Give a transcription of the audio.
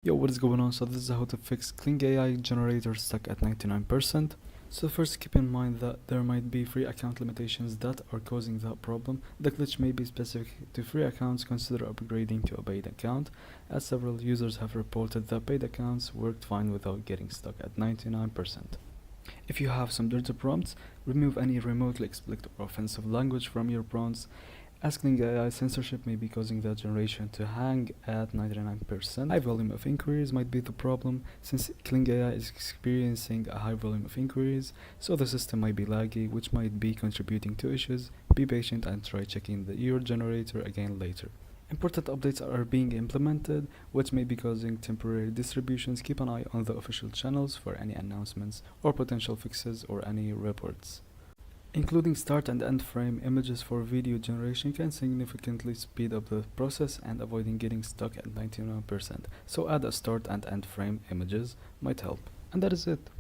Yo, what is going on? So this is how to fix Kling AI generator stuck at 99%. So first keep in mind that there might be free account limitations that are causing that problem. The glitch may be specific to free accounts. Consider upgrading to a paid account, as several users have reported that paid accounts worked fine without getting stuck at 99%. If you have some dirty prompts, remove any remotely explicit or offensive language from your prompts. As Kling AI censorship may be causing the generation to hang at 99%. High volume of inquiries might be the problem, since Kling AI is experiencing a high volume of inquiries, so the system might be laggy, which might be contributing to issues. Be patient and try checking your generator again later. Important updates are being implemented, which may be causing temporary distributions. Keep an eye on the official channels for any announcements or potential fixes or any reports. Including start and end frame images for video generation can significantly speed up the process and avoiding getting stuck at 99%. So add a start and end frame images might help. And that is it.